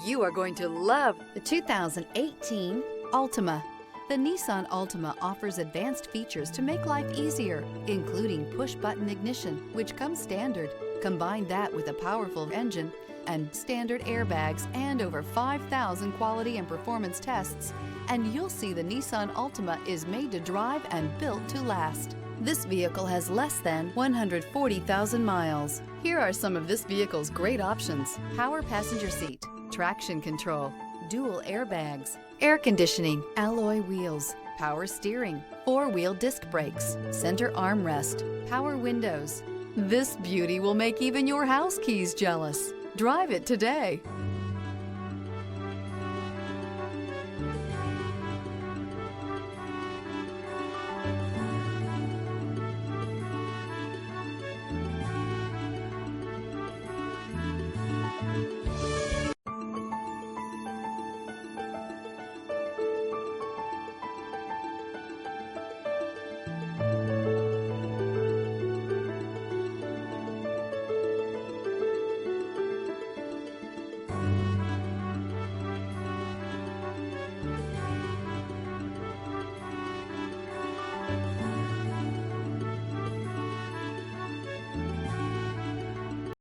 You are going to love the 2018 Altima. The Nissan Altima offers advanced features to make life easier, including push-button ignition, which comes standard. Combine that with a powerful engine and standard airbags and over 5,000 quality and performance tests, and you'll see the Nissan Altima is made to drive and built to last. This vehicle has less than 140,000 miles. Here are some of this vehicle's great options: power passenger seat, traction control, dual airbags, air conditioning, alloy wheels, power steering, four-wheel disc brakes, center armrest, power windows. This beauty will make even your house keys jealous. Drive it today.